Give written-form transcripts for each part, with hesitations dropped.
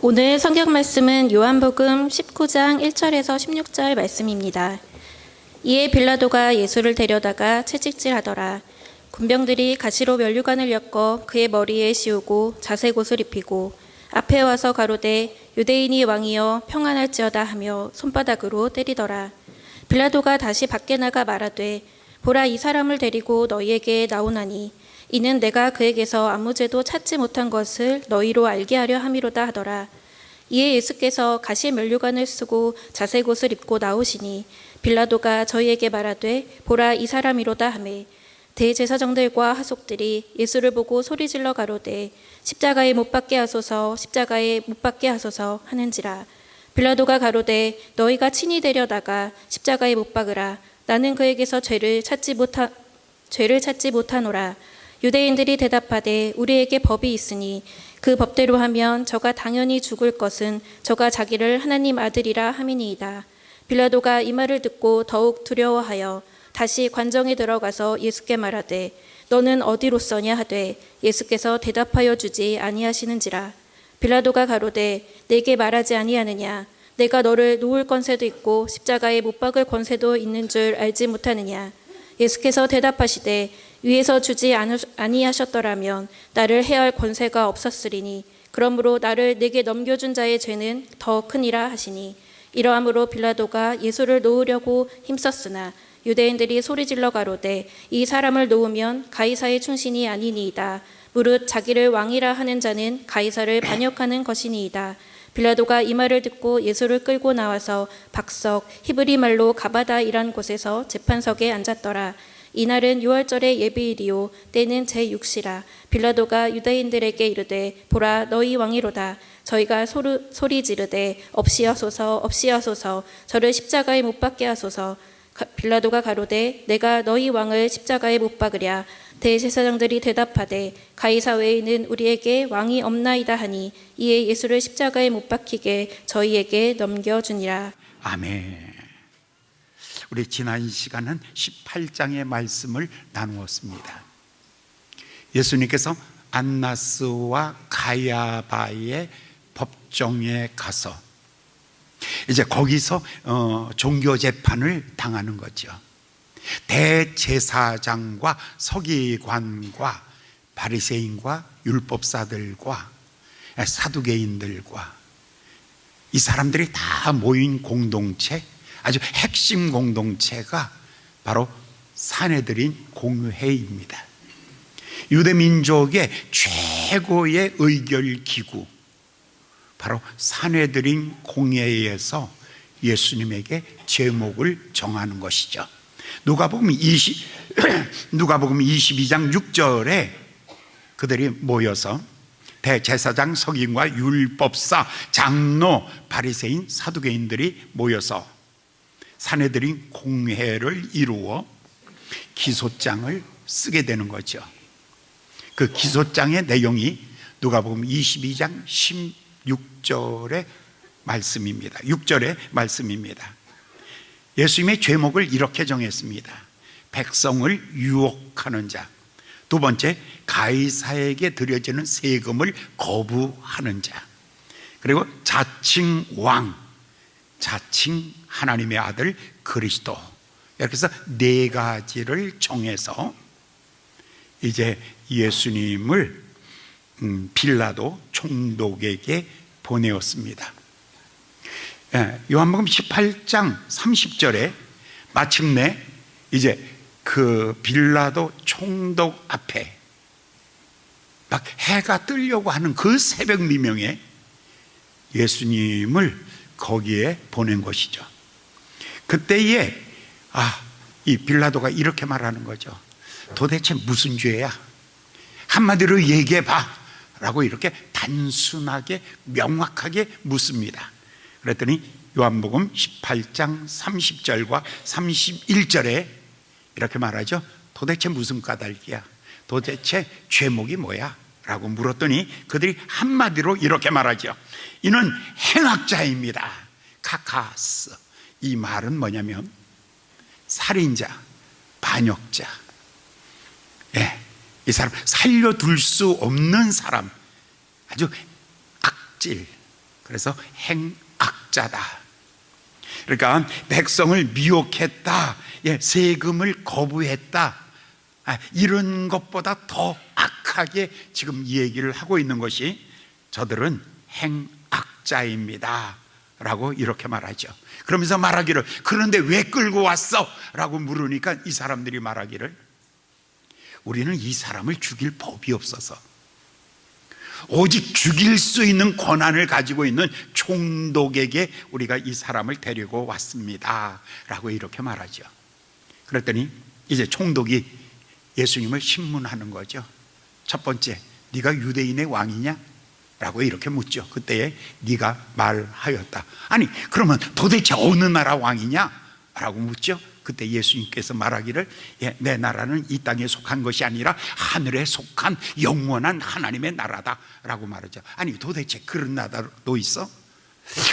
오늘 성경 말씀은 요한복음 19장 1절에서 16절 말씀입니다. 이에 빌라도가 예수를 데려다가 채찍질하더라. 군병들이 가시로 면류관을 엮어 그의 머리에 씌우고 자색 옷을 입히고 앞에 와서 가로되 유대인이 왕이여 평안할지어다 하며 손바닥으로 때리더라. 빌라도가 다시 밖에 나가 말하되 보라, 이 사람을 데리고 너희에게 나오나니 이는 내가 그에게서 아무 죄도 찾지 못한 것을 너희로 알게 하려 함이로다 하더라. 이에 예수께서 가시 면류관을 쓰고 자색 옷을 입고 나오시니 빌라도가 저희에게 말하되 보라, 이 사람이로다 하매 대제사장들과 하속들이 예수를 보고 소리질러 가로되 십자가에 못 박게 하소서, 십자가에 못 박게 하소서 하는지라. 빌라도가 가로되 너희가 친히 데려다가 십자가에 못 박으라. 나는 그에게서 죄를 찾지 못하노라. 유대인들이 대답하되 우리에게 법이 있으니 그 법대로 하면 저가 당연히 죽을 것은 저가 자기를 하나님 아들이라 함이니이다. 빌라도가 이 말을 듣고 더욱 두려워하여 다시 관정에 들어가서 예수께 말하되 너는 어디로서냐 하되 예수께서 대답하여 주지 아니하시는지라. 빌라도가 가로되 내게 말하지 아니하느냐? 내가 너를 놓을 권세도 있고 십자가에 못 박을 권세도 있는 줄 알지 못하느냐? 예수께서 대답하시되 위에서 주지 아니하셨더라면 나를 해할 권세가 없었으리니 그러므로 나를 내게 넘겨준 자의 죄는 더 크니라 하시니 이러함으로 빌라도가 예수를 놓으려고 힘썼으나 유대인들이 소리질러 가로되 이 사람을 놓으면 가이사의 충신이 아니니이다. 무릇 자기를 왕이라 하는 자는 가이사를 반역하는 것이니이다. 빌라도가 이 말을 듣고 예수를 끌고 나와서 박석 히브리 말로 가바다이란 곳에서 재판석에 앉았더라. 이날은 유월절의 예비일이요 때는 제6시라. 빌라도가 유대인들에게 이르되 보라, 너희 왕이로다. 저희가 소리 지르되 없이하소서 없이하소서, 저를 십자가에 못 박게 하소서. 빌라도가 가로되 내가 너희 왕을 십자가에 못 박으랴. 대제사장들이 대답하되 가이사 외에는 우리에게 왕이 없나이다 하니 이에 예수를 십자가에 못 박히게 저희에게 넘겨주니라. 아멘. 우리 지난 시간은 18장의 말씀을 나누었습니다. 예수님께서 안나스와 가야바의 법정에 가서 이제 거기서 종교 재판을 당하는 거죠. 대제사장과 서기관과 바리새인과 율법사들과 사두개인들과 이 사람들이 다 모인 공동체, 아주 핵심 공동체가 바로 산헤드린 공회입니다. 유대민족의 최고의 의결기구, 바로 산헤드린 공회에서 예수님에게 제목을 정하는 것이죠. 누가복음 22장 6절에 그들이 모여서 대제사장, 서기관과 율법사, 장로, 바리새인, 사두개인들이 모여서 산헤드린 공회를 이루어 기소장을 쓰게 되는 거죠. 그 기소장의 내용이 누가복음 22장 16절의 말씀입니다. 6절의 말씀입니다. 예수님의 제목을 이렇게 정했습니다. 백성을 유혹하는 자. 두 번째, 가이사에게 드려지는 세금을 거부하는 자. 그리고 자칭 왕, 자칭 하나님의 아들 그리스도. 이렇게 해서 네 가지를 정해서 이제 예수님을 빌라도 총독에게 보내었습니다. 요한복음 18장 30절에 마침내 이제 그 빌라도 총독 앞에 막 해가 뜨려고 하는 그 새벽 미명에 예수님을 거기에 보낸 것이죠. 그때에 이 빌라도가 이렇게 말하는 거죠. 도대체 무슨 죄야? 한마디로 얘기해봐 라고 이렇게 단순하게 명확하게 묻습니다. 그랬더니 요한복음 18장 30절과 31절에 이렇게 말하죠. 도대체 무슨 까닭이야? 도대체 죄목이 뭐야? 라고 물었더니 그들이 한마디로 이렇게 말하죠. 이는 행악자입니다. 카카스. 이 말은 뭐냐면 살인자, 반역자, 이 사람 살려둘 수 없는 사람, 아주 악질, 그래서 행악자다. 그러니까 백성을 미혹했다, 세금을 거부했다, 이런 것보다 더 악하게 지금 얘기를 하고 있는 것이 저들은 행악자입니다 라고 이렇게 말하죠. 그러면서 말하기를, 그런데 왜 끌고 왔어? 라고 물으니까 이 사람들이 말하기를, 우리는 이 사람을 죽일 법이 없어서 오직 죽일 수 있는 권한을 가지고 있는 총독에게 우리가 이 사람을 데리고 왔습니다 라고 이렇게 말하죠. 그랬더니 이제 총독이 예수님을 신문하는 거죠. 첫 번째, 네가 유대인의 왕이냐? 라고 이렇게 묻죠. 그때에 네가 말하였다. 아니, 그러면 도대체 어느 나라 왕이냐? 라고 묻죠. 그때 예수님께서 말하기를, 내 나라는 이 땅에 속한 것이 아니라 하늘에 속한 영원한 하나님의 나라다 라고 말하죠. 아니, 도대체 그런 나라도 있어?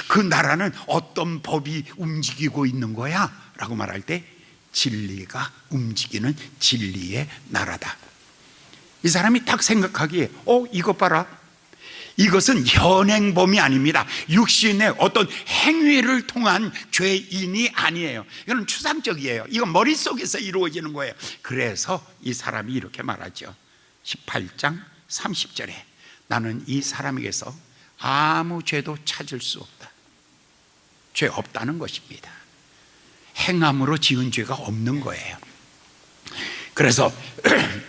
그 나라는 어떤 법이 움직이고 있는 거야? 라고 말할 때, 진리가 움직이는 진리의 나라다. 이 사람이 딱 생각하기에, 이것 봐라, 이것은 현행범이 아닙니다. 육신의 어떤 행위를 통한 죄인이 아니에요. 이건 추상적이에요. 이건 머릿속에서 이루어지는 거예요. 그래서 이 사람이 이렇게 말하죠. 18장 30절에 나는 이 사람에게서 아무 죄도 찾을 수 없다. 죄 없다는 것입니다. 행함으로 지은 죄가 없는 거예요. 그래서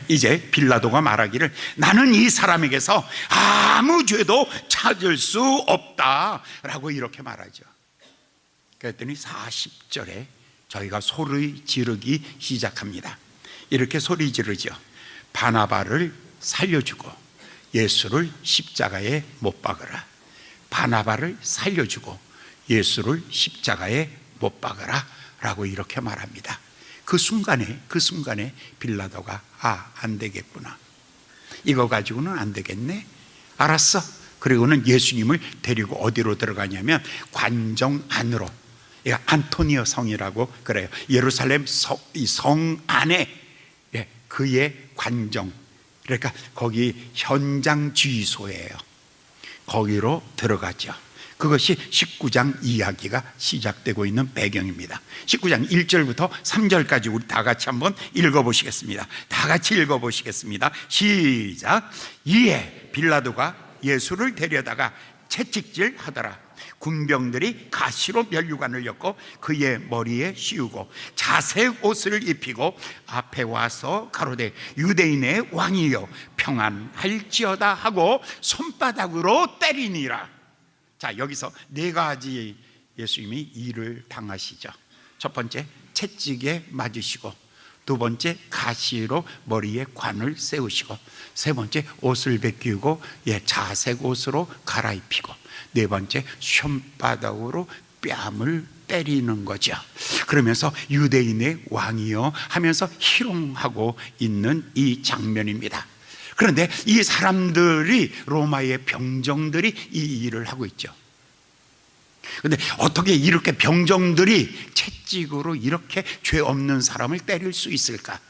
이제 빌라도가 말하기를, 나는 이 사람에게서 아무 죄도 찾을 수 없다 라고 이렇게 말하죠. 그랬더니 40절에 저희가 소리 지르기 시작합니다. 이렇게 소리 지르죠. 바나바를 살려주고 예수를 십자가에 못 박으라. 바나바를 살려주고 예수를 십자가에 못 박으라 라고 이렇게 말합니다. 그 순간에 빌라도가 안 되겠구나, 이거 가지고는 안 되겠네, 알았어. 그리고는 예수님을 데리고 어디로 들어가냐면 관정 안으로, 안토니오 성이라고 그래요. 예루살렘 성 안에 그의 관정, 그러니까 거기 현장 주의소예요. 거기로 들어가죠. 그것이 19장 이야기가 시작되고 있는 배경입니다. 19장 1절부터 3절까지 우리 다 같이 한번 읽어보시겠습니다. 다 같이 읽어보시겠습니다. 시작. 이에 빌라도가 예수를 데려다가 채찍질 하더라. 군병들이 가시로 면류관을 엮고 그의 머리에 씌우고 자색 옷을 입히고 앞에 와서 가로되 유대인의 왕이여 평안할지어다 하고 손바닥으로 때리니라. 자, 여기서 네 가지 예수님이 일을 당하시죠. 첫 번째, 채찍에 맞으시고, 두 번째, 가시로 머리에 관을 세우시고, 세 번째, 옷을 벗기고 자색 옷으로 갈아입히고, 네 번째, 손바닥으로 뺨을 때리는 거죠. 그러면서 유대인의 왕이요 하면서 희롱하고 있는 이 장면입니다. 그런데 이 사람들이, 로마의 병정들이 이 일을 하고 있죠. 그런데 어떻게 이렇게 병정들이 채찍으로 이렇게 죄 없는 사람을 때릴 수 있을까?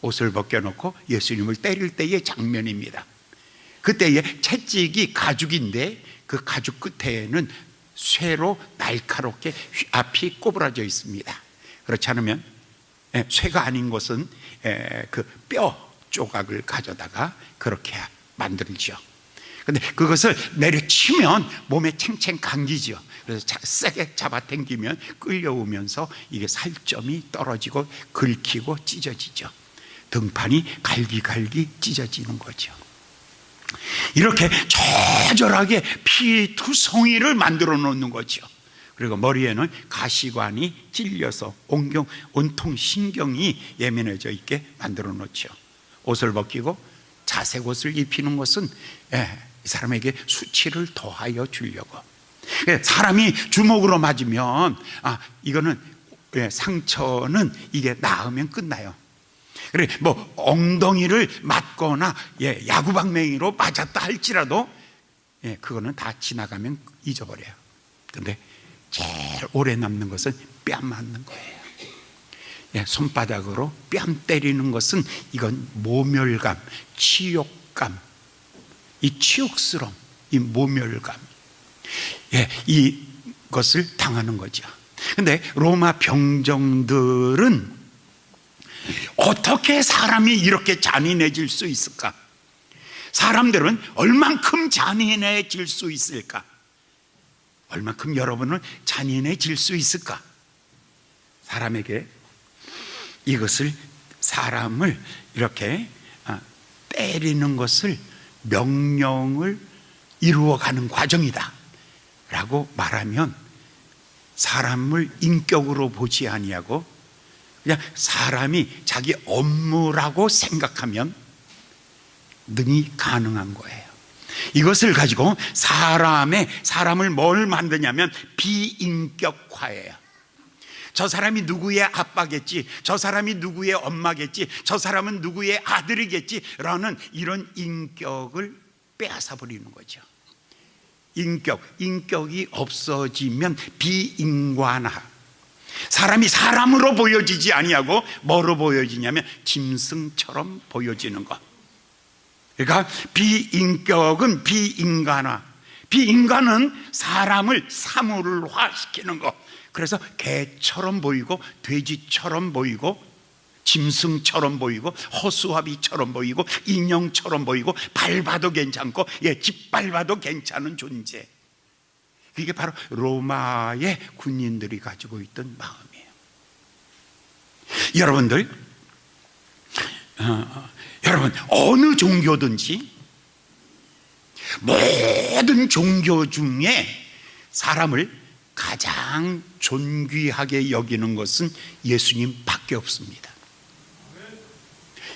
옷을 벗겨놓고 예수님을 때릴 때의 장면입니다. 그때의 채찍이 가죽인데 그 가죽 끝에는 쇠로 날카롭게 앞이 꼬부라져 있습니다. 그렇지 않으면 쇠가 아닌 것은 그 뼈 조각을 가져다가 그렇게 만들죠. 근데 그것을 내려치면 몸에 챙챙 감기죠. 그래서 세게 잡아당기면 끌려오면서 이게 살점이 떨어지고 긁히고 찢어지죠. 등판이 갈기갈기 찢어지는 거죠. 이렇게 저절하게 피투성이를 만들어 놓는 거죠. 그리고 머리에는 가시관이 찔려서 온통 신경이 예민해져 있게 만들어 놓죠. 옷을 벗기고 자색 옷을 입히는 것은 이 사람에게 수치를 더하여 주려고. 사람이 주먹으로 맞으면 이거는 상처는 이게 나으면 끝나요. 그래, 뭐 엉덩이를 맞거나 야구방망이로 맞았다 할지라도 그거는 다 지나가면 잊어버려요. 그런데 제일 오래 남는 것은 뺨 맞는 거예요. 손바닥으로 뺨 때리는 것은 이건 모멸감, 치욕감, 이 치욕스러움, 이 모멸감, 예, 이것을 당하는 거죠. 근데 로마 병정들은 어떻게 사람이 이렇게 잔인해질 수 있을까? 사람들은 얼만큼 잔인해질 수 있을까? 얼만큼 여러분은 잔인해질 수 있을까? 사람에게 이것을, 사람을 이렇게 때리는 것을 명령을 이루어가는 과정이다 라고 말하면 사람을 인격으로 보지 아니하고 그냥 사람이 자기 업무라고 생각하면 능히 가능한 거예요. 이것을 가지고 사람을 뭘 만드냐면 비인격화예요. 저 사람이 누구의 아빠겠지, 저 사람이 누구의 엄마겠지, 저 사람은 누구의 아들이겠지 라는 이런 인격을 빼앗아 버리는 거죠. 인격이 없어지면 비인간화, 사람이 사람으로 보여지지 아니하고 뭐로 보여지냐면 짐승처럼 보여지는 것. 그러니까 비인격은 비인간화, 비인간은 사람을 사물화시키는 것. 그래서 개처럼 보이고 돼지처럼 보이고 짐승처럼 보이고 허수아비처럼 보이고 인형처럼 보이고 밟아도 괜찮고 짓밟아도 괜찮은 존재. 이게 바로 로마의 군인들이 가지고 있던 마음이에요. 여러분 어느 종교든지 모든 종교 중에 사람을 가장 존귀하게 여기는 것은 예수님밖에 없습니다.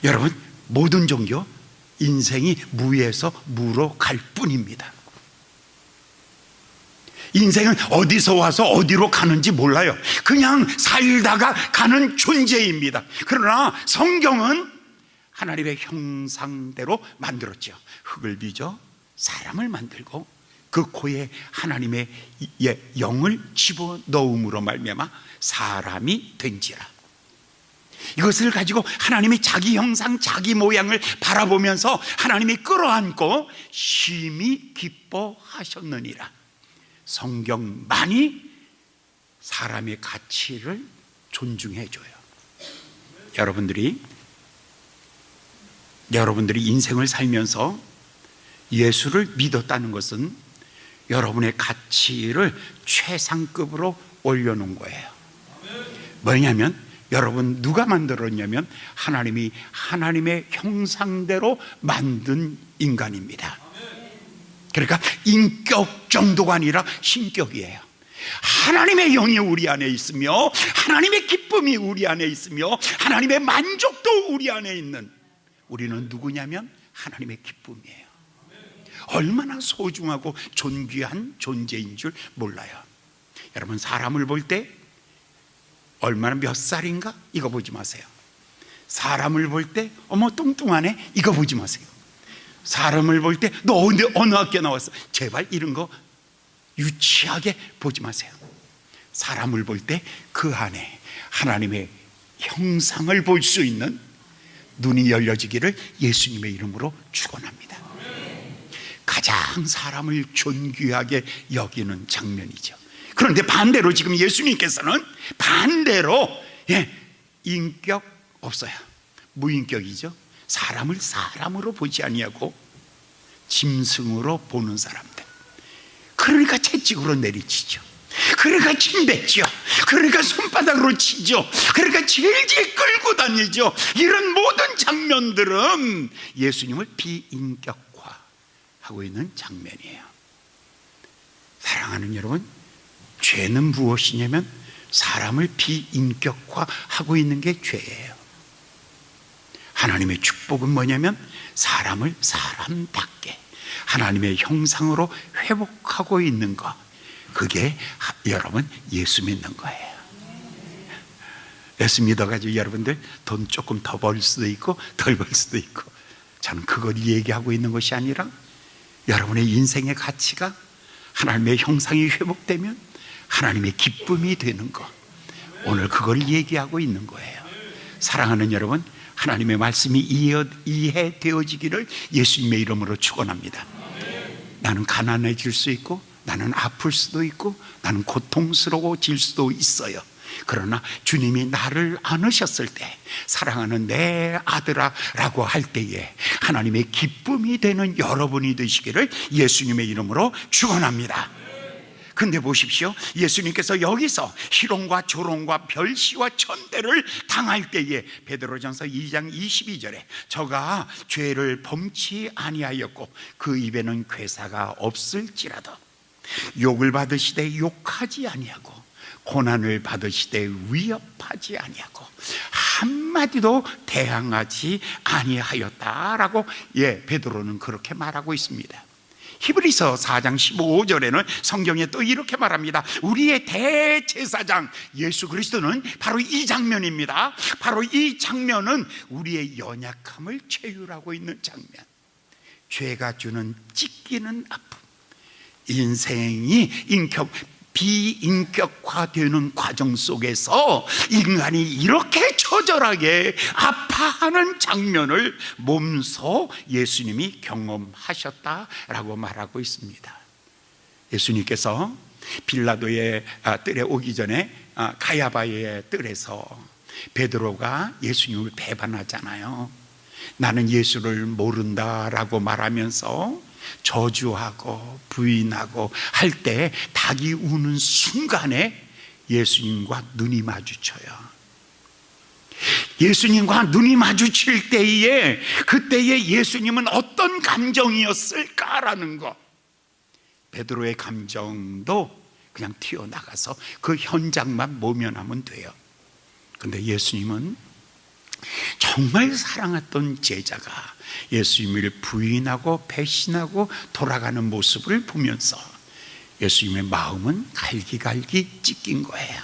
여러분 모든 종교 인생이 무에서 무로 갈 뿐입니다. 인생은 어디서 와서 어디로 가는지 몰라요. 그냥 살다가 가는 존재입니다. 그러나 성경은 하나님의 형상대로 만들었죠. 흙을 빚어 사람을 만들고 그 코에 하나님의 영을 집어넣음으로 말미암아 사람이 된지라. 이것을 가지고 하나님이 자기 형상 자기 모양을 바라보면서 하나님이 끌어안고 심히 기뻐하셨느니라. 성경만이 사람의 가치를 존중해 줘요. 여러분들이 인생을 살면서 예수를 믿었다는 것은 여러분의 가치를 최상급으로 올려놓은 거예요. 뭐냐면 여러분 누가 만들었냐면 하나님의 형상대로 만든 인간입니다. 그러니까 인격 정도가 아니라 신격이에요. 하나님의 영이 우리 안에 있으며 하나님의 기쁨이 우리 안에 있으며 하나님의 만족도 우리 안에 있는 우리는 누구냐면 하나님의 기쁨이에요. 얼마나 소중하고 존귀한 존재인 줄 몰라요. 여러분 사람을 볼 때 얼마나 몇 살인가 이거 보지 마세요. 사람을 볼 때 어머 뚱뚱하네 이거 보지 마세요. 사람을 볼 때 너 어느 학교 나왔어 제발 이런 거 유치하게 보지 마세요. 사람을 볼 때 그 안에 하나님의 형상을 볼 수 있는 눈이 열려지기를 예수님의 이름으로 축원합니다. 가장 사람을 존귀하게 여기는 장면이죠. 그런데 반대로 지금 예수님께서는 반대로 인격 없어요. 무인격이죠. 사람을 사람으로 보지 아니하고 짐승으로 보는 사람들. 그러니까 채찍으로 내리치죠. 그러니까 침뱉죠. 그러니까 손바닥으로 치죠. 그러니까 질질 끌고 다니죠. 이런 모든 장면들은 예수님을 비인격화하고 있는 장면이에요. 사랑하는 여러분, 죄는 무엇이냐면 사람을 비인격화하고 있는 게 죄예요. 하나님의 축복은 뭐냐면 사람을 사람답게 하나님의 형상으로 회복하고 있는 것. 그게 여러분 예수 믿는 거예요. 예수 믿어가지고 여러분들 돈 조금 더 벌 수도 있고 덜 벌 수도 있고, 저는 그걸 얘기하고 있는 것이 아니라 여러분의 인생의 가치가 하나님의 형상이 회복되면 하나님의 기쁨이 되는 것, 오늘 그걸 얘기하고 있는 거예요. 사랑하는 여러분, 하나님의 말씀이 이해되어지기를 예수님의 이름으로 축원합니다. 나는 가난해질 수 있고 나는 아플 수도 있고 나는 고통스러워질 수도 있어요. 그러나 주님이 나를 안으셨을 때 사랑하는 내 아들아 라고 할 때에 하나님의 기쁨이 되는 여러분이 되시기를 예수님의 이름으로 축원합니다. 근데 보십시오, 예수님께서 여기서 희롱과 조롱과 별시와 천대를 당할 때에 베드로전서 2장 22절에 저가 죄를 범치 아니하였고 그 입에는 괴사가 없을지라도 욕을 받으시되 욕하지 아니하고 고난을 받으시되 위협하지 아니하고 한마디도 대항하지 아니하였다라고 베드로는 그렇게 말하고 있습니다. 히브리서 4장 15절에는 성경에 또 이렇게 말합니다. 우리의 대제사장 예수 그리스도는 바로 이 장면입니다. 바로 이 장면은 우리의 연약함을 채율하고 있는 장면, 죄가 주는 찢기는 아픔, 인생이 비인격화되는 과정 속에서 인간이 이렇게 처절하게 아파하는 장면을 몸소 예수님이 경험하셨다라고 말하고 있습니다. 예수님께서 빌라도의 뜰에 오기 전에 가야바의 뜰에서 베드로가 예수님을 배반하잖아요. 나는 예수를 모른다라고 말하면서 저주하고 부인하고 할 때 닭이 우는 순간에 예수님과 눈이 마주쳐요. 예수님과 눈이 마주칠 때에 그때의 예수님은 어떤 감정이었을까라는 것, 베드로의 감정도 그냥 튀어나가서 그 현장만 모면하면 돼요. 근데 예수님은 정말 사랑했던 제자가 예수님을 부인하고 배신하고 돌아가는 모습을 보면서 예수님의 마음은 갈기갈기 찢긴 거예요.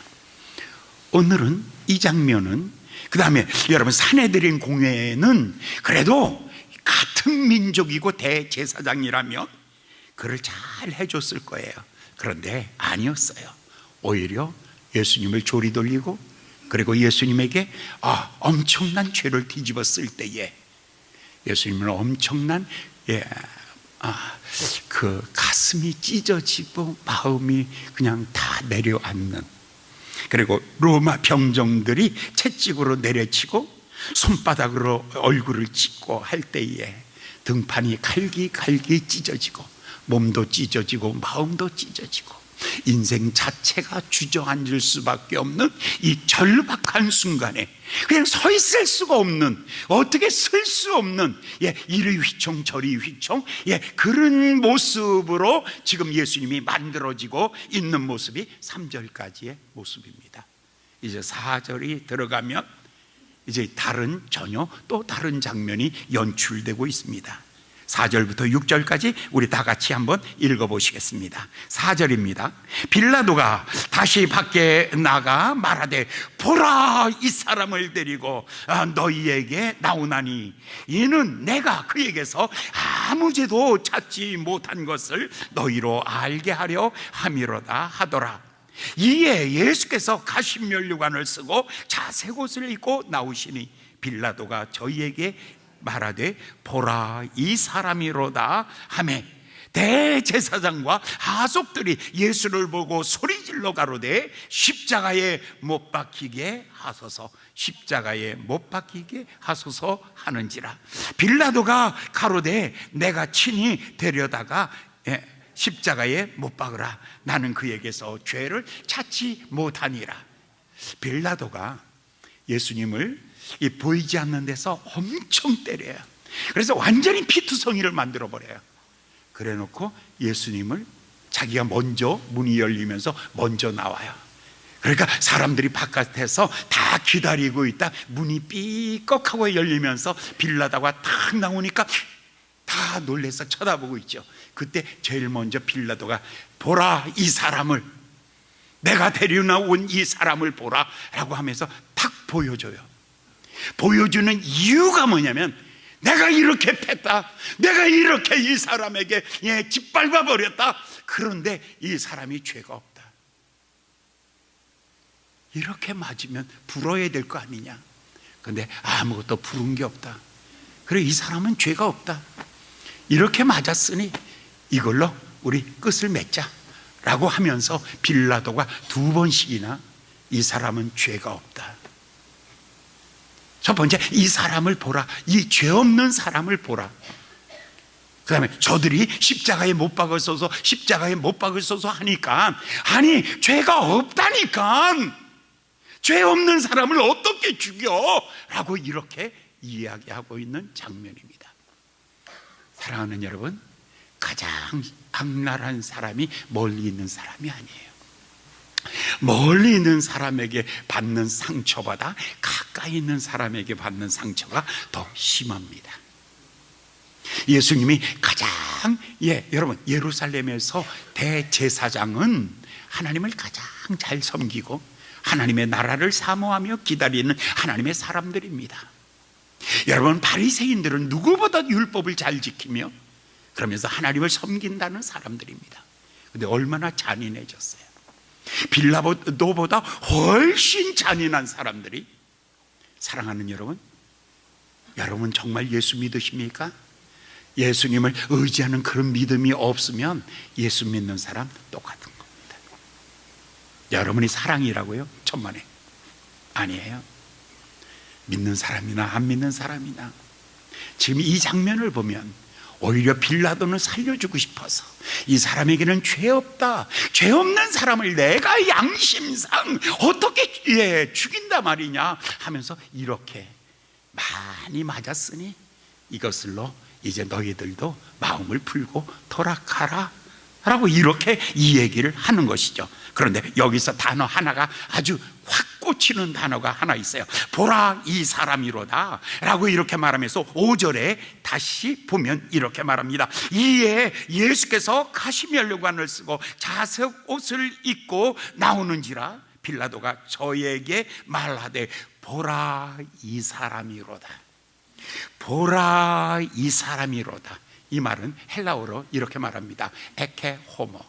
오늘은 이 장면은, 그 다음에 여러분 산헤드린 공회는 그래도 같은 민족이고 대제사장이라면 그를 잘 해줬을 거예요. 그런데 아니었어요. 오히려 예수님을 조리 돌리고, 그리고 예수님에게 엄청난 죄를 뒤집었을 때에 예수님은 엄청난 그 가슴이 찢어지고 마음이 그냥 다 내려앉는, 그리고 로마 병정들이 채찍으로 내려치고 손바닥으로 얼굴을 찢고 할 때에 등판이 갈기갈기 찢어지고 몸도 찢어지고 마음도 찢어지고 인생 자체가 주저앉을 수밖에 없는 이 절박한 순간에 그냥 서 있을 수가 없는, 어떻게 쓸 수 없는, 이리 휘청 저리 휘청 그런 모습으로 지금 예수님이 만들어지고 있는 모습이 3절까지의 모습입니다. 이제 4절이 들어가면 이제 전혀 또 다른 장면이 연출되고 있습니다. 4절부터 6절까지 우리 다 같이 한번 읽어보시겠습니다. 4절입니다. 빌라도가 다시 밖에 나가 말하되 보라, 이 사람을 데리고 너희에게 나오나니 이는 내가 그에게서 아무 죄도 찾지 못한 것을 너희로 알게 하려 함이로다 하더라. 이에 예수께서 가십면류관을 쓰고 자색 옷을 입고 나오시니 빌라도가 저희에게 말하되 보라, 이 사람이로다 하매 대제사장과 하속들이 예수를 보고 소리질러 가로되 십자가에 못 박히게 하소서, 십자가에 못 박히게 하소서 하는지라. 빌라도가 가로되 내가 친히 데려다가 십자가에 못 박으라. 나는 그에게서 죄를 찾지 못하니라. 빌라도가 예수님을 이 보이지 않는 데서 엄청 때려요. 그래서 완전히 피투성이를 만들어 버려요. 그래 놓고 예수님을 자기가 먼저, 문이 열리면서 먼저 나와요. 그러니까 사람들이 바깥에서 다 기다리고 있다 문이 삐걱하고 열리면서 빌라도가 탁 나오니까 다 놀라서 쳐다보고 있죠. 그때 제일 먼저 빌라도가 보라, 이 사람을, 내가 데려나온 이 사람을 보라 라고 하면서 탁 보여줘요. 보여주는 이유가 뭐냐면 내가 이렇게 팼다, 내가 이렇게 이 사람에게 짓밟아 버렸다. 그런데 이 사람이 죄가 없다. 이렇게 맞으면 불어야 될 거 아니냐. 근데 아무것도 부른 게 없다. 그래, 이 사람은 죄가 없다. 이렇게 맞았으니 이걸로 우리 끝을 맺자. 라고 하면서 빌라도가 2번씩이나 이 사람은 죄가 없다. 첫 번째, 이 사람을 보라. 이 죄 없는 사람을 보라. 그 다음에 저들이 십자가에 못 박으소서, 십자가에 못 박으소서 하니까, 아니 죄가 없다니까 죄 없는 사람을 어떻게 죽여? 라고 이렇게 이야기하고 있는 장면입니다. 사랑하는 여러분, 가장 악랄한 사람이 멀리 있는 사람이 아니에요. 멀리 있는 사람에게 받는 상처보다 가까이 있는 사람에게 받는 상처가 더 심합니다. 예수님이 가장 여러분, 예루살렘에서 대제사장은 하나님을 가장 잘 섬기고 하나님의 나라를 사모하며 기다리는 하나님의 사람들입니다. 여러분, 바리새인들은 누구보다 율법을 잘 지키며 그러면서 하나님을 섬긴다는 사람들입니다. 근데 얼마나 잔인해졌어요. 빌라도보다 훨씬 잔인한 사람들이. 사랑하는 여러분, 여러분 정말 예수 믿으십니까? 예수님을 의지하는 그런 믿음이 없으면 예수 믿는 사람 똑같은 겁니다. 여러분이 사랑이라고요? 천만에 아니에요. 믿는 사람이나 안 믿는 사람이나. 지금 이 장면을 보면 오히려 빌라도는 살려주고 싶어서 이 사람에게는 죄 없다, 죄 없는 사람을 내가 양심상 어떻게 죽인다 말이냐 하면서 이렇게 많이 맞았으니 이것을로 이제 너희들도 마음을 풀고 돌아가라 라고 이렇게 이 얘기를 하는 것이죠. 그런데 여기서 단어 하나가 아주 확 꽂히는 단어가 하나 있어요. 보라, 이 사람이로다 라고 이렇게 말하면서 5절에 다시 보면 이렇게 말합니다. 이에 예수께서 가시면류관을 쓰고 자색 옷을 입고 나오는지라 빌라도가 저에게 말하되 보라, 이 사람이로다. 보라, 이 사람이로다. 이 말은 헬라어로 이렇게 말합니다. 에케 호모.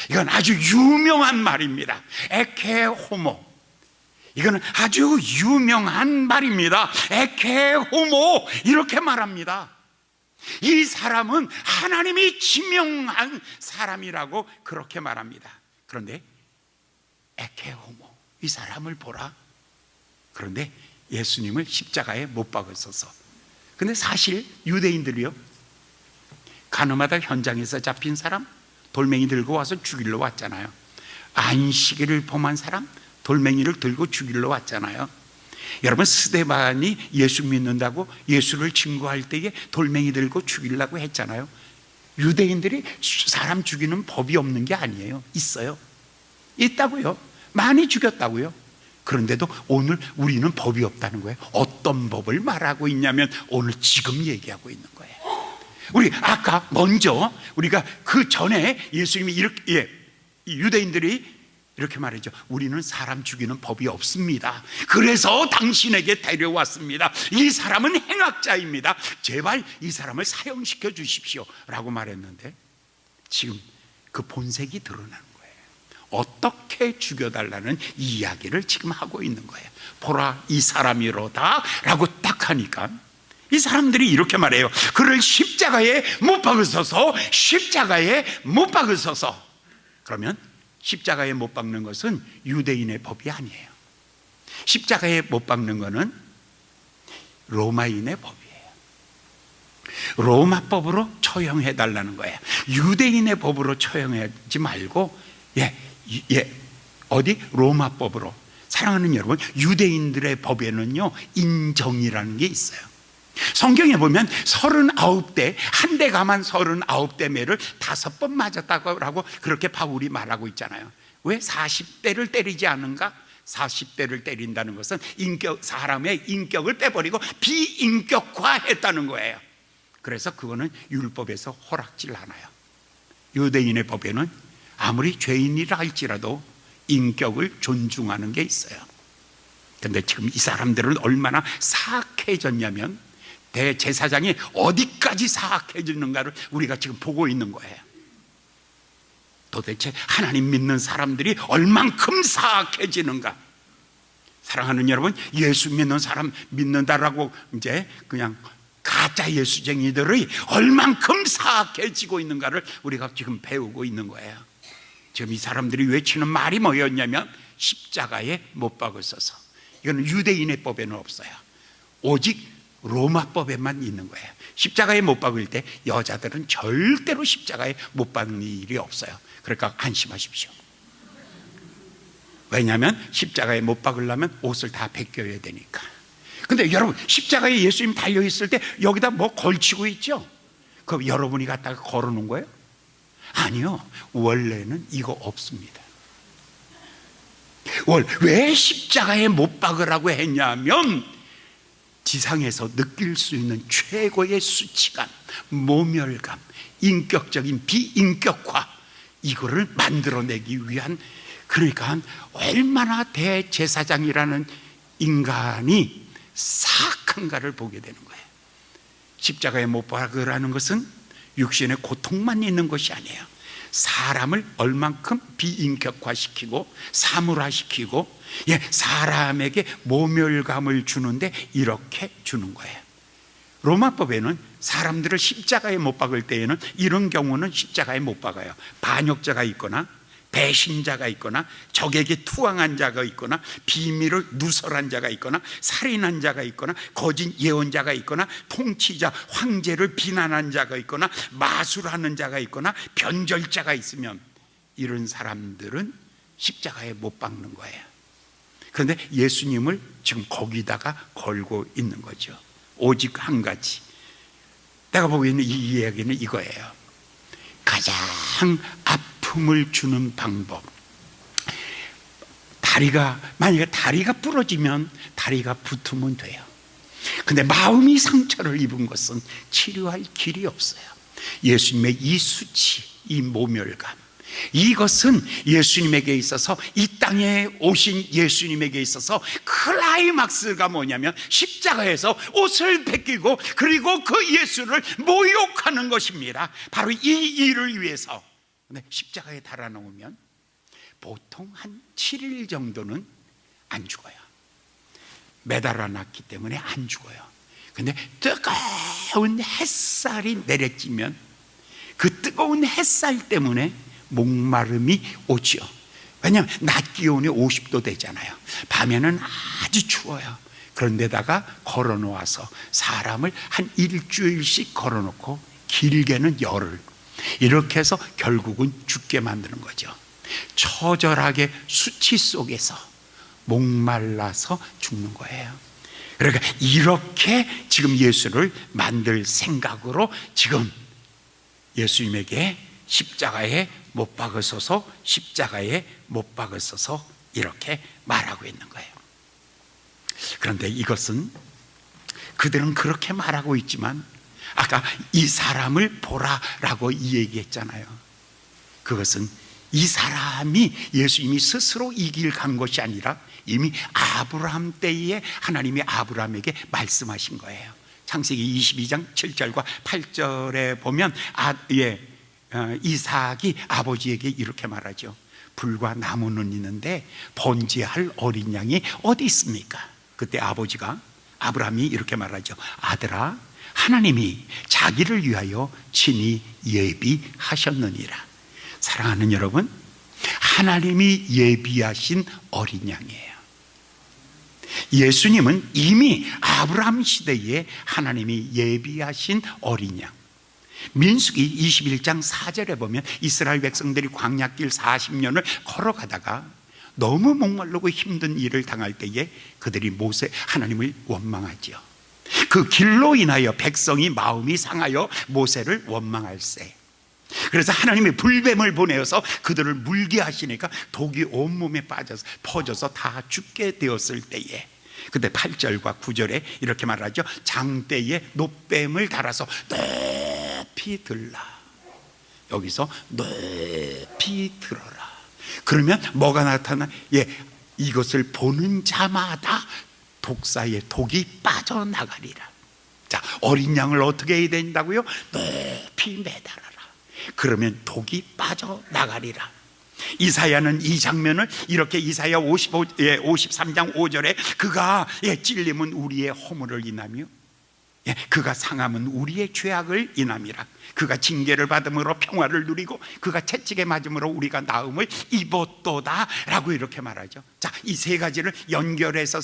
이건 아주 유명한 말입니다. 에케 호모. 이거는 아주 유명한 말입니다. 에케 호모 이렇게 말합니다. 이 사람은 하나님이 지명한 사람이라고 그렇게 말합니다. 그런데 에케 호모, 이 사람을 보라. 그런데 예수님을 십자가에 못 박으소서. 근데 사실 유대인들이요, 가늠하다 현장에서 잡힌 사람 돌멩이 들고 와서 죽이러 왔잖아요. 안식일을 범한 사람 돌멩이를 들고 죽이러 왔잖아요. 여러분, 스데반이 예수 믿는다고 예수를 증거할 때에 돌멩이 들고 죽이려고 했잖아요. 유대인들이 사람 죽이는 법이 없는 게 아니에요. 있어요. 있다고요. 많이 죽였다고요. 그런데도 오늘 우리는 법이 없다는 거예요. 어떤 법을 말하고 있냐면 오늘 지금 얘기하고 있는 거예요. 우리 아까 먼저 우리가 그 전에 예수님이 이렇게 유대인들이 이렇게 말했죠. 우리는 사람 죽이는 법이 없습니다. 그래서 당신에게 데려왔습니다. 이 사람은 행악자입니다. 제발 이 사람을 사형시켜 주십시오 라고 말했는데 지금 그 본색이 드러나는 거예요. 어떻게 죽여달라는 이야기를 지금 하고 있는 거예요. 보라, 이 사람이로다 라고 딱 하니까 이 사람들이 이렇게 말해요. 그를 십자가에 못 박으소서, 십자가에 못 박으소서. 그러면 십자가에 못 박는 것은 유대인의 법이 아니에요. 십자가에 못 박는 것은 로마인의 법이에요. 로마법으로 처형해 달라는 거예요. 유대인의 법으로 처형하지 말고 어디 로마법으로. 사랑하는 여러분, 유대인들의 법에는요 인정이라는 게 있어요. 성경에 보면 39대, 한 대 가만 39대 매를 5번 맞았다고 그렇게 바울이 말하고 있잖아요. 왜 40대를 때리지 않은가? 40대를 때린다는 것은 사람의 인격을 빼버리고 비인격화했다는 거예요. 그래서 그거는 율법에서 허락질 않아요. 유대인의 법에는 아무리 죄인이라 할지라도 인격을 존중하는 게 있어요. 그런데 지금 이 사람들은 얼마나 사악해졌냐면 대제사장이 어디까지 사악해지는가를 우리가 지금 보고 있는 거예요. 도대체 하나님 믿는 사람들이 얼만큼 사악해지는가. 사랑하는 여러분, 예수 믿는 사람 믿는다라고 이제 그냥 가짜 예수쟁이들이 얼만큼 사악해지고 있는가를 우리가 지금 배우고 있는 거예요. 지금 이 사람들이 외치는 말이 뭐였냐면 십자가에 못 박으소서. 이거는 유대인의 법에는 없어요. 오직 로마법에만 있는 거예요. 십자가에 못 박을 때 여자들은 절대로 십자가에 못 박는 일이 없어요. 그러니까 안심하십시오. 왜냐하면 십자가에 못 박으려면 옷을 다 벗겨야 되니까. 근데 여러분, 십자가에 예수님 달려있을 때 여기다 뭐 걸치고 있죠? 그럼 여러분이 갖다가 걸어놓은 거예요? 아니요, 원래는 이거 없습니다. 왜 십자가에 못 박으라고 했냐면 지상에서 느낄 수 있는 최고의 수치감, 모멸감, 인격적인 비인격화, 이거를 만들어내기 위한, 그러니까 얼마나 대제사장이라는 인간이 사악한가를 보게 되는 거예요. 십자가에 못 박으라는 것은 육신의 고통만 있는 것이 아니에요. 사람을 얼만큼 비인격화시키고 사물화시키고, 사람에게 모멸감을 주는데 이렇게 주는 거예요. 로마법에는 사람들을 십자가에 못 박을 때에는 이런 경우는 십자가에 못 박아요. 반역자가 있거나 배신자가 있거나 적에게 투항한 자가 있거나 비밀을 누설한 자가 있거나 살인한 자가 있거나 거짓 예언자가 있거나 통치자 황제를 비난한 자가 있거나 마술하는 자가 있거나 변절자가 있으면 이런 사람들은 십자가에 못 박는 거예요. 그런데 예수님을 지금 거기다가 걸고 있는 거죠. 오직 한 가지, 내가 보고 있는 이 이야기는 이거예요. 가장 아픔을 주는 방법, 만약에 다리가 부러지면 다리가 붙으면 돼요. 근데 마음이 상처를 입은 것은 치료할 길이 없어요. 예수님의 이 수치, 이 모멸감, 이것은 예수님에게 있어서, 이 땅에 오신 예수님에게 있어서 클라이막스가 뭐냐면 십자가에서 옷을 벗기고 그리고 그 예수를 모욕하는 것입니다. 바로 이 일을 위해서. 근데 십자가에 달아놓으면 보통 한 7일 정도는 안 죽어요. 매달아 놨기 때문에 안 죽어요. 근데 뜨거운 햇살이 내려지면 그 뜨거운 햇살 때문에 목마름이 오지요. 왜냐하면 낮 기온이 50도 되잖아요. 밤에는 아주 추워요. 그런데다가 걸어놓아서 사람을 한 일주일씩 걸어놓고 길게는 열흘, 이렇게 해서 결국은 죽게 만드는 거죠. 처절하게 수치 속에서 목말라서 죽는 거예요. 그러니까 이렇게 지금 예수를 만들 생각으로 지금 예수님에게 십자가에 못 박으소서, 십자가에 못 박으소서 이렇게 말하고 있는 거예요. 그런데 이것은 그들은 그렇게 말하고 있지만 아까 이 사람을 보라라고 이 얘기했잖아요. 그것은 이 사람이 예수님이 스스로 이 길 간 것이 아니라 이미 아브라함 때에 하나님이 아브라함에게 말씀하신 거예요. 창세기 22장 7절과 8절에 보면 이삭이 아버지에게 이렇게 말하죠. 불과 나무는 있는데 번제할 어린 양이 어디 있습니까? 그때 아브라함이 이렇게 말하죠. 아들아, 하나님이 자기를 위하여 친히 예비하셨느니라. 사랑하는 여러분, 하나님이 예비하신 어린 양이에요. 예수님은 이미 아브라함 시대에 하나님이 예비하신 어린 양. 민수기 21장 4절에 보면 이스라엘 백성들이 광야길 40년을 걸어가다가 너무 목마르고 힘든 일을 당할 때에 그들이 하나님을 원망하죠. 그 길로 인하여 백성이 마음이 상하여 모세를 원망할세. 그래서 하나님이 불뱀을 보내어서 그들을 물게 하시니까 독이 온몸에 퍼져서 다 죽게 되었을 때에, 그때 8절과 9절에 이렇게 말하죠. 장대에 놋뱀을 달아서 높이 들라. 여기서 높이 들어라. 그러면 뭐가 나타나? 이것을 보는 자마다 독사의 독이 빠져나가리라. 자, 어린 양을 어떻게 해야 된다고요? 높이 매달아라. 그러면 독이 빠져나가리라. 이사야는 이 장면을 이렇게 이사야 53장 5절에 그가 찔림은 우리의 허물을 인하며 예, 그가 상함은 우리의 죄악을 인함이라. 그가 징계를 받음으로 평화를 누리고 그가 채찍에 맞음으로 우리가 나음을 입었도다 라고 이렇게 말하죠. 자, 이 세 가지를 연결해서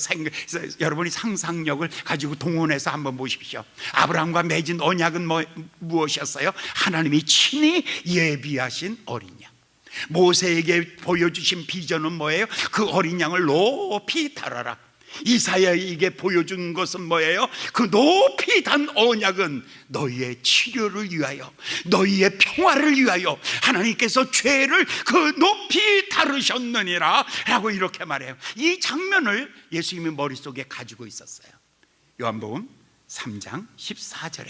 여러분이 상상력을 가지고 동원해서 한번 보십시오. 아브라함과 맺은 언약은 무엇이었어요? 하나님이 친히 예비하신 어린 양. 모세에게 보여주신 비전은 뭐예요? 그 어린 양을 높이 달아라. 이사야에게 보여준 것은 뭐예요? 그 높이 단 언약은 너희의 치료를 위하여, 너희의 평화를 위하여 하나님께서 죄를 그 높이 다루셨느니라 라고 이렇게 말해요. 이 장면을 예수님이 머릿속에 가지고 있었어요. 요한복음 3장 14절에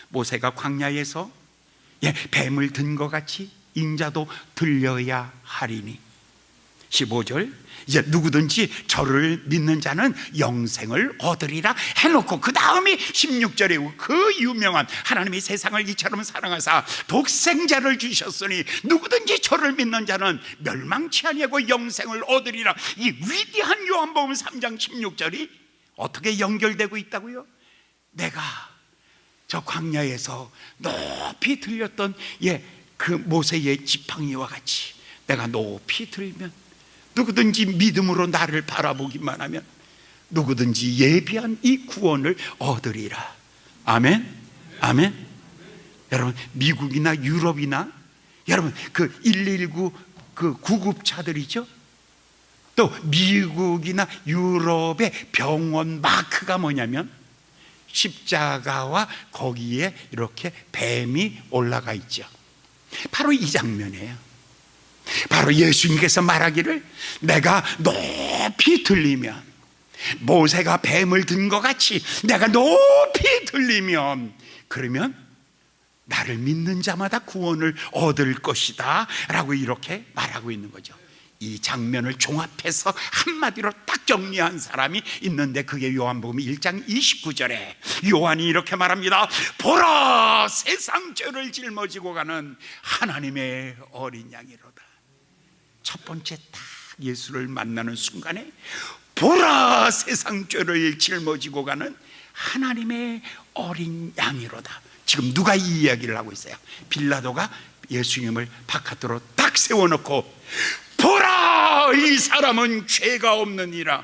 모세가 광야에서 뱀을 든 것 같이 인자도 들려야 하리니, 15절 이제 누구든지 저를 믿는 자는 영생을 얻으리라 해놓고 그 다음이 16절에 그 유명한 하나님이 세상을 이처럼 사랑하사 독생자를 주셨으니 누구든지 저를 믿는 자는 멸망치 아니하고 영생을 얻으리라. 이 위대한 요한복음 3장 16절이 어떻게 연결되고 있다고요? 내가 저 광야에서 높이 들렸던 그 모세의 지팡이와 같이 내가 높이 들면 누구든지 믿음으로 나를 바라보기만 하면 누구든지 예비한 이 구원을 얻으리라. 아멘? 아멘? 여러분, 미국이나 유럽이나 여러분 그 119 그 구급차들이죠. 또 미국이나 유럽의 병원 마크가 뭐냐면 십자가와 거기에 이렇게 뱀이 올라가 있죠. 바로 이 장면이에요. 바로 예수님께서 말하기를 내가 높이 들리면, 모세가 뱀을 든 것 같이 내가 높이 들리면, 그러면 나를 믿는 자마다 구원을 얻을 것이다 라고 이렇게 말하고 있는 거죠. 이 장면을 종합해서 한마디로 딱 정리한 사람이 있는데 그게 요한복음 1장 29절에 요한이 이렇게 말합니다. 보라, 세상 죄를 짊어지고 가는 하나님의 어린 양이로다. 첫 번째 딱 예수를 만나는 순간에 보라, 세상 죄를 짊어지고 가는 하나님의 어린 양이로다. 지금 누가 이 이야기를 하고 있어요? 빌라도가 예수님을 바깥으로 딱 세워놓고 보라, 이 사람은 죄가 없느니라.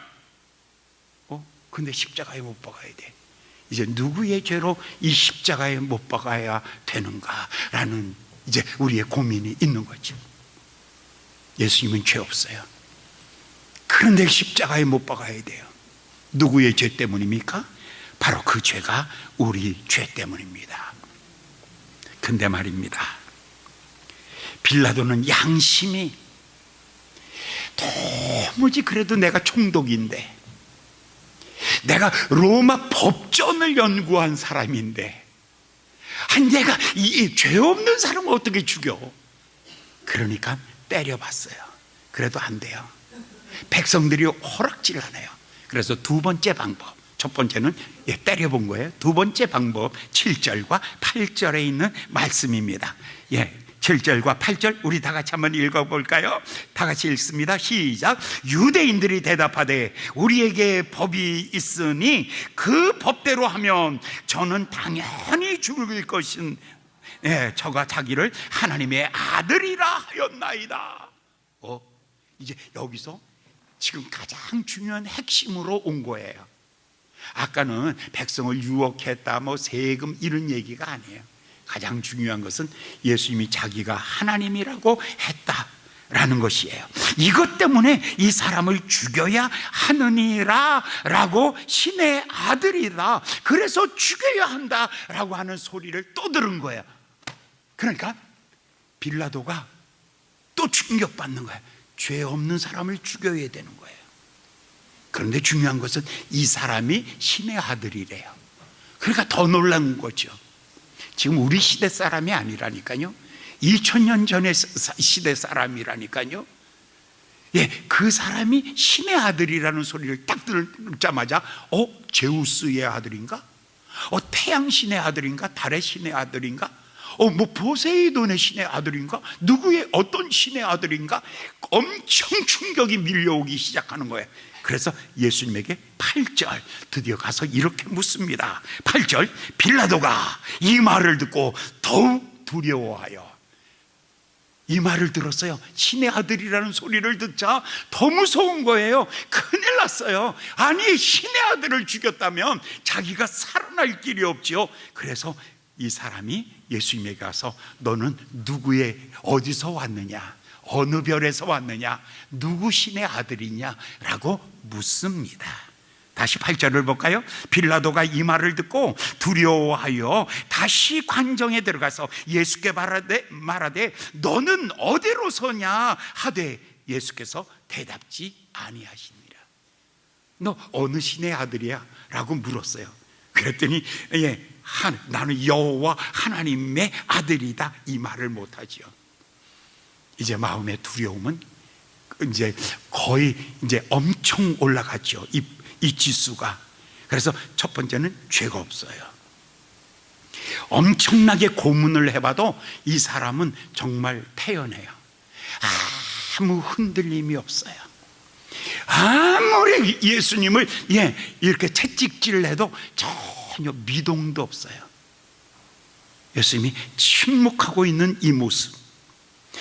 근데 십자가에 못 박아야 돼. 이제 누구의 죄로 이 십자가에 못 박아야 되는가라는 이제 우리의 고민이 있는 거죠. 예수님은 죄 없어요. 그런데 십자가에 못 박아야 돼요. 누구의 죄 때문입니까? 바로 그 죄가 우리 죄 때문입니다. 근데 말입니다, 빌라도는 양심이 도무지, 그래도 내가 총독인데, 내가 로마 법전을 연구한 사람인데, 내가 이 죄 없는 사람을 어떻게 죽여? 그러니까 때려봤어요. 그래도 안 돼요. 백성들이 허락질 안 해요. 그래서 두 번째 방법, 첫 번째는 때려본 거예요. 두 번째 방법 7절과 8절에 있는 말씀입니다. 7절과 8절 우리 다 같이 한번 읽어볼까요? 다 같이 읽습니다. 시작. 유대인들이 대답하되 우리에게 법이 있으니 그 법대로 하면 저는 당연히 죽을 것인 저가 자기를 하나님의 아들이라 하였나이다. 이제 여기서 지금 가장 중요한 핵심으로 온 거예요. 아까는 백성을 유혹했다, 세금 이런 얘기가 아니에요. 가장 중요한 것은 예수님이 자기가 하나님이라고 했다라는 것이에요. 이것 때문에 이 사람을 죽여야 하느니라 라고, 신의 아들이다, 그래서 죽여야 한다 라고 하는 소리를 또 들은 거예요. 그러니까 빌라도가 또 충격받는 거예요. 죄 없는 사람을 죽여야 되는 거예요. 그런데 중요한 것은 이 사람이 신의 아들이래요. 그러니까 더 놀란 거죠. 지금 우리 시대 사람이 아니라니까요. 2000년 전의 시대 사람이라니까요. 그 사람이 신의 아들이라는 소리를 딱 듣자마자 제우스의 아들인가? 태양 신의 아들인가? 달의 신의 아들인가? 포세이돈의 신의 아들인가? 누구의 어떤 신의 아들인가? 엄청 충격이 밀려오기 시작하는 거예요. 그래서 예수님에게 8절 드디어 가서 이렇게 묻습니다. 8절, 빌라도가 이 말을 듣고 더욱 두려워하여. 이 말을 들었어요. 신의 아들이라는 소리를 듣자 더 무서운 거예요. 큰일 났어요. 아니, 신의 아들을 죽였다면 자기가 살아날 길이 없지요. 그래서 이 사람이 예수님에게 가서 너는 누구의 어디서 왔느냐, 어느 별에서 왔느냐, 누구 신의 아들이냐 라고 묻습니다. 다시 8절을 볼까요? 빌라도가 이 말을 듣고 두려워하여 다시 관정에 들어가서 예수께 말하되 너는 어디로 서냐 하되 예수께서 대답지 아니하시니라. 너 어느 신의 아들이야? 라고 물었어요. 그랬더니 나는 여호와 하나님의 아들이다, 이 말을 못하지요. 이제 마음의 두려움은 이제 거의 이제 엄청 올라갔죠. 이 지수가. 그래서 첫 번째는 죄가 없어요. 엄청나게 고문을 해봐도 이 사람은 정말 태연해요. 아무 흔들림이 없어요. 아무리 예수님을 이렇게 채찍질을 해도 전혀 미동도 없어요. 예수님이 침묵하고 있는 이 모습,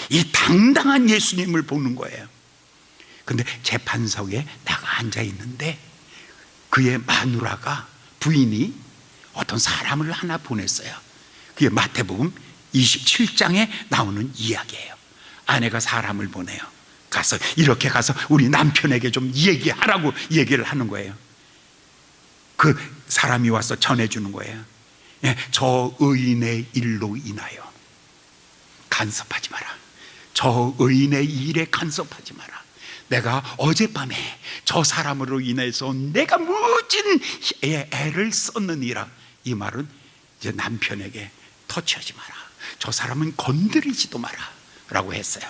이 당당한 예수님을 보는 거예요. 근데 재판석에 나가 앉아 있는데 그의 마누라가, 부인이 어떤 사람을 하나 보냈어요. 그게 마태복음 27장에 나오는 이야기예요. 아내가 사람을 보내요. 이렇게 가서 우리 남편에게 좀 얘기하라고 얘기를 하는 거예요. 그 사람이 와서 전해주는 거예요. 저 의인의 일로 인하여 간섭하지 마라. 저 의인의 일에 간섭하지 마라. 내가 어젯밤에 저 사람으로 인해서 내가 무진 애를 썼느니라. 이 말은 이제 남편에게 터치하지 마라. 저 사람은 건드리지도 마라 라고 했어요.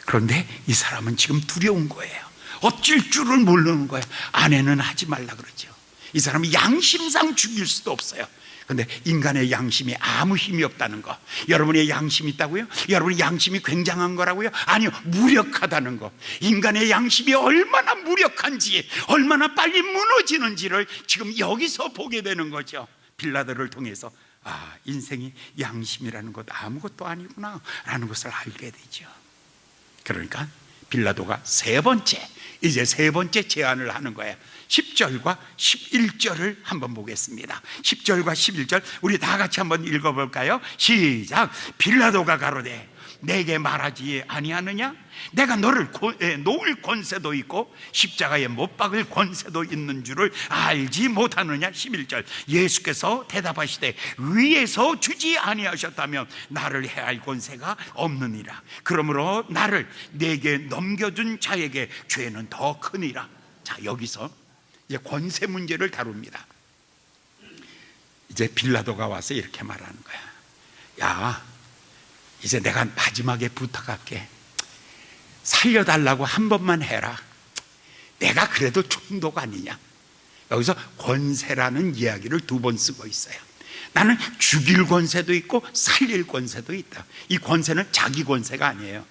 그런데 이 사람은 지금 두려운 거예요. 어쩔 줄을 모르는 거예요. 아내는 하지 말라 그러죠. 이 사람은 양심상 죽일 수도 없어요. 근데 인간의 양심이 아무 힘이 없다는 거. 여러분의 양심이 있다고요? 여러분의 양심이 굉장한 거라고요? 아니요, 무력하다는 거. 인간의 양심이 얼마나 무력한지, 얼마나 빨리 무너지는지를 지금 여기서 보게 되는 거죠. 빌라도를 통해서 인생이 양심이라는 것 아무것도 아니구나 라는 것을 알게 되죠. 그러니까 빌라도가 세 번째 제안을 하는 거예요. 10절과 11절을 한번 보겠습니다. 10절과 11절 우리 다 같이 한번 읽어볼까요? 시작. 빌라도가 가로되 내게 말하지 아니하느냐? 내가 너를 놓을 권세도 있고 십자가에 못 박을 권세도 있는 줄을 알지 못하느냐? 11절. 예수께서 대답하시되 위에서 주지 아니하셨다면 나를 해할 권세가 없느니라. 그러므로 나를 내게 넘겨준 자에게 죄는 더 크니라. 자, 여기서 이제 권세 문제를 다룹니다. 이제 빌라도가 와서 이렇게 말하는 거야. 야, 이제 내가 마지막에 부탁할게. 살려달라고 한 번만 해라. 내가 그래도 중독 아니냐. 여기서 권세라는 이야기를 두 번 쓰고 있어요. 나는 죽일 권세도 있고 살릴 권세도 있다. 이 권세는 자기 권세가 아니에요.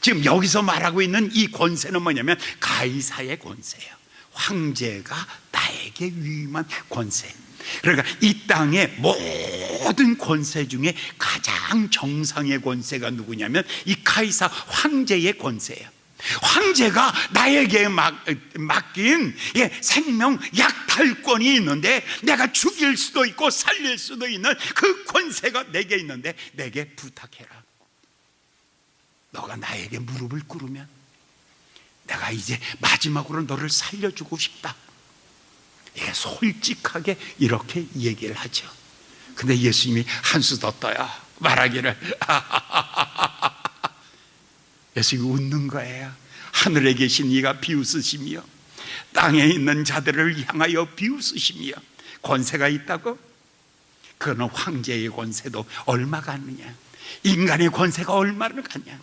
지금 여기서 말하고 있는 이 권세는 뭐냐면 가이사의 권세예요. 황제가 나에게 위임한 권세. 그러니까 이 땅의 모든 권세 중에 가장 정상의 권세가 누구냐면 이 가이사 황제의 권세예요. 황제가 나에게 맡긴 생명 약탈권이 있는데, 내가 죽일 수도 있고 살릴 수도 있는 그 권세가 내게 있는데, 내게 부탁해라. 너가 나에게 무릎을 꿇으면 내가 이제 마지막으로 너를 살려주고 싶다. 이게 솔직하게 이렇게 얘기를 하죠. 근데 예수님이 한 수 더 떠요. 말하기를 예수님이 웃는 거예요. 하늘에 계신 이가 비웃으시며 땅에 있는 자들을 향하여 비웃으시며 권세가 있다고? 그거는 황제의 권세도 얼마 같느냐? 인간의 권세가 얼마나 같냐?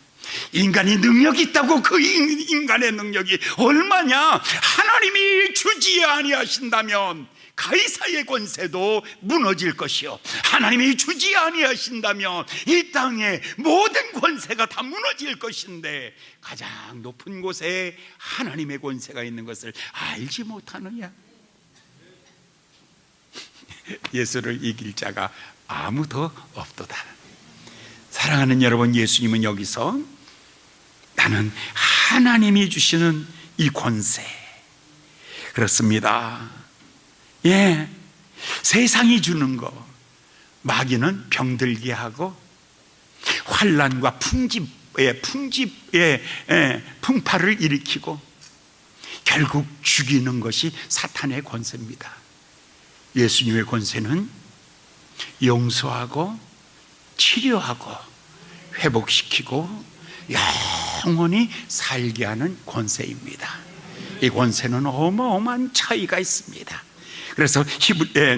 인간이 능력이 있다고 그 인간의 능력이 얼마냐? 하나님이 주지 아니하신다면 가이사의 권세도 무너질 것이요 하나님이 주지 아니하신다면 이 땅의 모든 권세가 다 무너질 것인데 가장 높은 곳에 하나님의 권세가 있는 것을 알지 못하느냐? 예수를 이길 자가 아무도 없도다. 사랑하는 여러분, 예수님은 여기서 나는 하나님이 주시는 이 권세, 그렇습니다. 예, 세상이 주는 거, 마귀는 병들게 하고 환난과 풍파를 일으키고 결국 죽이는 것이 사탄의 권세입니다. 예수님의 권세는 용서하고 치료하고 회복시키고 영원히 살게 하는 권세입니다. 이 권세는 어마어마한 차이가 있습니다. 그래서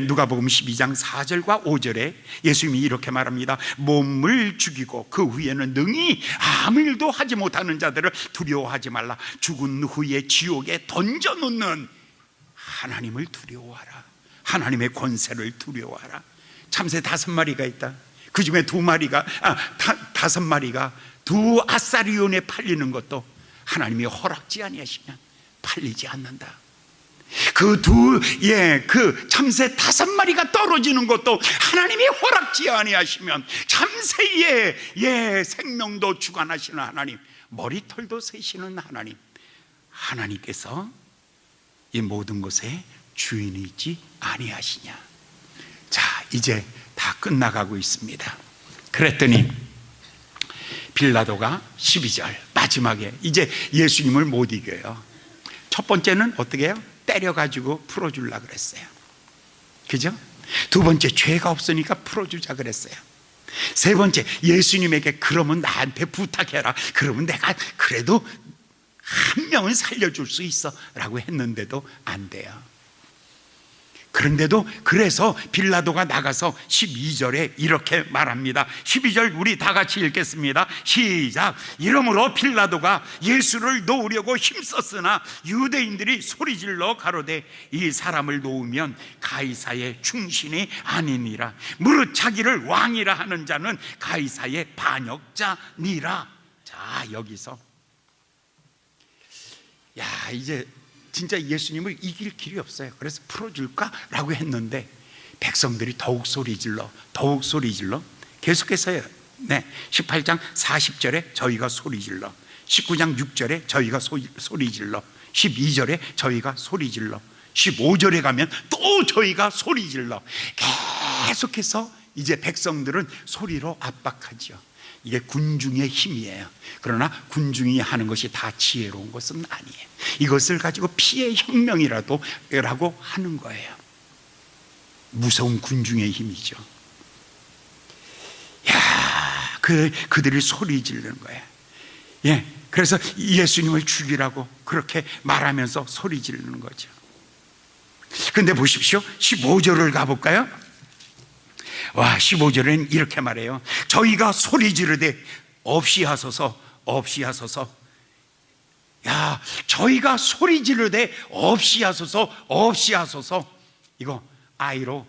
누가복음 12장 4절과 5절에 예수님이 이렇게 말합니다. 몸을 죽이고 그 후에는 능히 아무 일도 하지 못하는 자들을 두려워하지 말라. 죽은 후에 지옥에 던져놓는 하나님을 두려워하라. 하나님의 권세를 두려워하라. 참새 5마리가 있다. 그 중에 5마리가 두 아사리온에 팔리는 것도 하나님이 허락지 아니하시면 팔리지 않는다. 그 참새 5마리가 떨어지는 것도 하나님이 허락지 아니하시면 참새의 생명도 주관하시는 하나님, 머리털도 세시는 하나님, 하나님께서 이 모든 것에 주인이지 아니하시냐. 자, 이제 다 끝나가고 있습니다. 그랬더니 빌라도가 12절 마지막에 이제 예수님을 못 이겨요. 첫 번째는 어떻게 해요? 때려가지고 풀어주려고 그랬어요. 그죠? 두 번째, 죄가 없으니까 풀어주자 그랬어요. 세 번째, 예수님에게 그러면 나한테 부탁해라. 그러면 내가 그래도 한 명은 살려줄 수 있어 라고 했는데도 안 돼요. 그런데도 그래서 빌라도가 나가서 12절에 이렇게 말합니다. 12절 우리 다 같이 읽겠습니다. 시작. 이러므로 빌라도가 예수를 놓으려고 힘썼으나 유대인들이 소리질러 가로되 이 사람을 놓으면 가이사의 충신이 아니니라. 무릇 자기를 왕이라 하는 자는 가이사의 반역자니라. 자, 여기서 이제 진짜 예수님을 이길 길이 없어요. 그래서 풀어줄까라고 했는데 백성들이 더욱 소리질러 계속해서요. 18장 40절에 저희가 소리질러, 19장 6절에 저희가 소리질러, 12절에 저희가 소리질러, 15절에 가면 또 저희가 소리질러. 계속해서 이제 백성들은 소리로 압박하죠. 이게 군중의 힘이에요. 그러나 군중이 하는 것이 다 지혜로운 것은 아니에요. 이것을 가지고 피해 혁명이라고 하는 거예요. 무서운 군중의 힘이죠. 그들이 소리 지르는 거예요. 그래서 예수님을 죽이라고 그렇게 말하면서 소리 지르는 거죠. 그런데 보십시오. 15절을 가볼까요? 15절에는 이렇게 말해요. 저희가 소리 지르되 없이 하소서. 저희가 소리 지르되 없이 하소서. 이거 아이로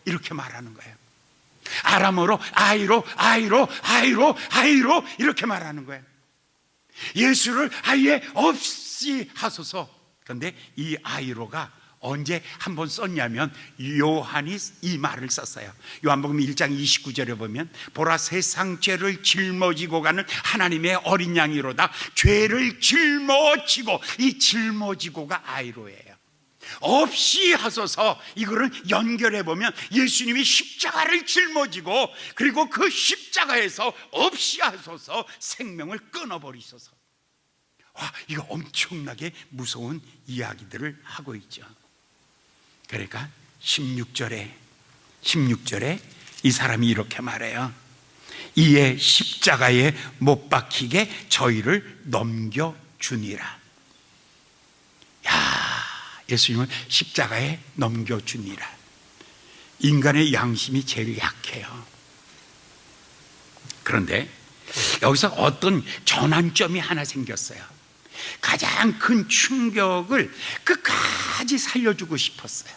이렇게 말하는 거예요. 아람어로 아이로 이렇게 말하는 거예요. 예수를 아예 없이 하소서. 그런데 이 아이로가 언제 한번 썼냐면 요한이 이 말을 썼어요. 요한복음 1장 29절에 보면 보라 세상 죄를 짊어지고 가는 하나님의 어린 양이로다. 죄를 짊어지고, 이 짊어지고가 아이로예요. 없이 하소서, 이거를 연결해 보면 예수님이 십자가를 짊어지고 그리고 그 십자가에서 없이 하소서, 생명을 끊어버리소서. 이거 엄청나게 무서운 이야기들을 하고 있죠. 그러니까 16절에 이 사람이 이렇게 말해요. 이에 십자가에 못 박히게 저희를 넘겨주니라. 예수님을 십자가에 넘겨주니라. 인간의 양심이 제일 약해요. 그런데 여기서 어떤 전환점이 하나 생겼어요. 가장 큰 충격을 끝까지 살려주고 싶었어요.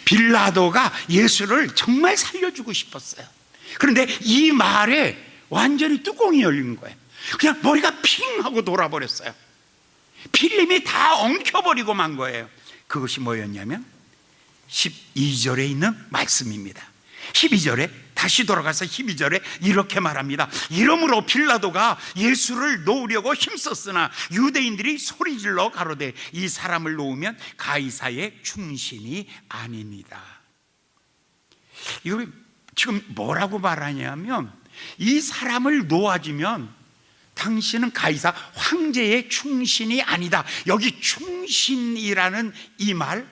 빌라도가 예수를 정말 살려주고 싶었어요. 그런데 이 말에 완전히 뚜껑이 열린 거예요. 그냥 머리가 핑 하고 돌아버렸어요. 필름이 다 엉켜버리고 만 거예요. 그것이 뭐였냐면 12절에 있는 말씀입니다. 12절에 다시 돌아가서 12절에 이렇게 말합니다. 이러므로 빌라도가 예수를 놓으려고 힘썼으나 유대인들이 소리질러 가로되 이 사람을 놓으면 가이사의 충신이 아닙니다. 이걸 지금 뭐라고 말하냐면, 이 사람을 놓아주면 당신은 가이사 황제의 충신이 아니다. 여기 충신이라는 이 말,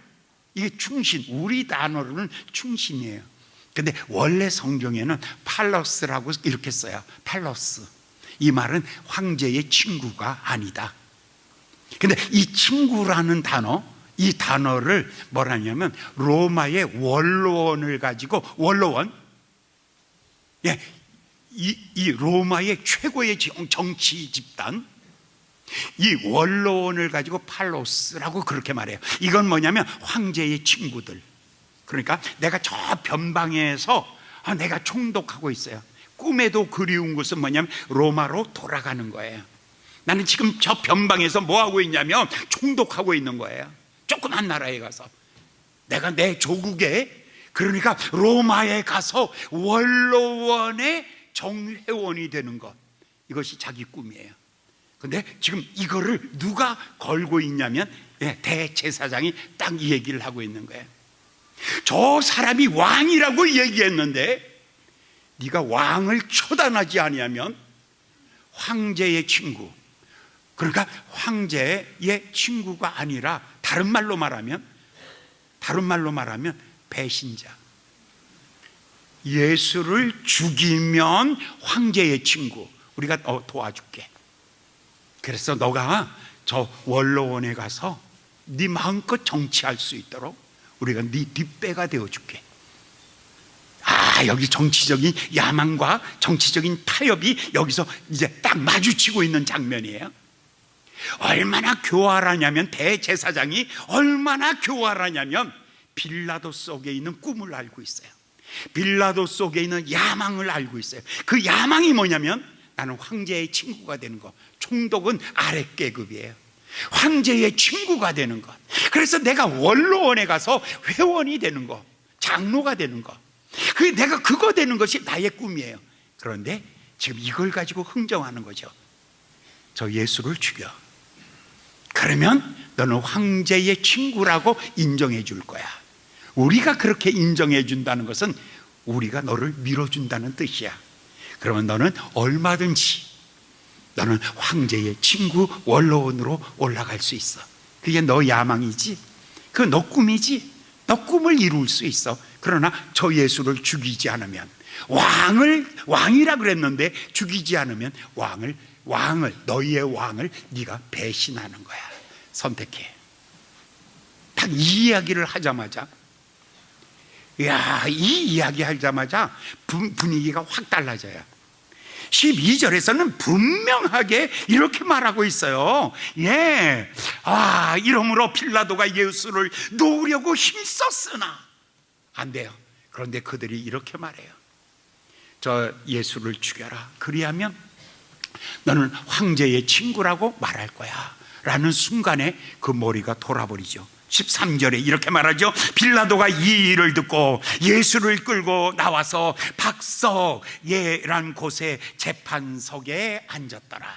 이게 충신, 우리 단어로는 충신이에요. 근데 원래 성경에는 팔러스라고 이렇게 써요. 팔러스. 이 말은 황제의 친구가 아니다. 근데 이 친구라는 단어, 이 단어를 뭐라냐면 로마의 원로원을 가지고, 원로원, 예, 이 로마의 최고의 정치 집단, 이 원로원을 가지고 팔로스라고 그렇게 말해요. 이건 뭐냐면 황제의 친구들. 그러니까 내가 저 변방에서 내가 총독하고 있어요. 꿈에도 그리운 곳은 뭐냐면 로마로 돌아가는 거예요. 나는 지금 저 변방에서 뭐 하고 있냐면 총독하고 있는 거예요. 조그만 나라에 가서 내가 내 조국에, 그러니까 로마에 가서 원로원의 정회원이 되는 것, 이것이 자기 꿈이에요. 근데 지금 이거를 누가 걸고 있냐면 대제사장이 딱 이 얘기를 하고 있는 거예요. 저 사람이 왕이라고 얘기했는데 네가 왕을 처단하지 아니하면 황제의 친구, 그러니까 황제의 친구가 아니라 다른 말로 말하면 배신자. 예수를 죽이면 황제의 친구, 우리가 도와줄게. 그래서 너가 저 원로원에 가서 네 마음껏 정치할 수 있도록 우리가 네 뒷배가 되어줄게. 여기 정치적인 야망과 정치적인 타협이 여기서 이제 딱 마주치고 있는 장면이에요. 얼마나 교활하냐면, 대제사장이 얼마나 교활하냐면 빌라도 속에 있는 꿈을 알고 있어요. 빌라도 속에 있는 야망을 알고 있어요. 그 야망이 뭐냐면 나는 황제의 친구가 되는 것. 총독은 아랫계급이에요. 황제의 친구가 되는 것. 그래서 내가 원로원에 가서 회원이 되는 것, 장로가 되는 것, 내가 그거 되는 것이 나의 꿈이에요. 그런데 지금 이걸 가지고 흥정하는 거죠. 저 예수를 죽여. 그러면 너는 황제의 친구라고 인정해 줄 거야. 우리가 그렇게 인정해 준다는 것은 우리가 너를 밀어준다는 뜻이야. 그러면 너는 얼마든지 너는 황제의 친구, 원로원으로 올라갈 수 있어. 그게 너 야망이지, 그거 너 꿈이지. 너 꿈을 이룰 수 있어. 그러나 저 예수를 죽이지 않으면, 왕이라 그랬는데 죽이지 않으면 너희의 왕을 네가 배신하는 거야. 선택해. 딱 이 이야기를 하자마자, 이 이야기 하자마자 분위기가 확 달라져요. 12절에서는 분명하게 이렇게 말하고 있어요. 이러므로 빌라도가 예수를 놓으려고 힘썼으나 안 돼요. 그런데 그들이 이렇게 말해요. 저 예수를 죽여라. 그리하면 너는 황제의 친구라고 말할 거야 라는 순간에 그 머리가 돌아버리죠. 13절에 이렇게 말하죠. 빌라도가 이 일을 듣고 예수를 끌고 나와서 박석예란 곳에 재판석에 앉았더라.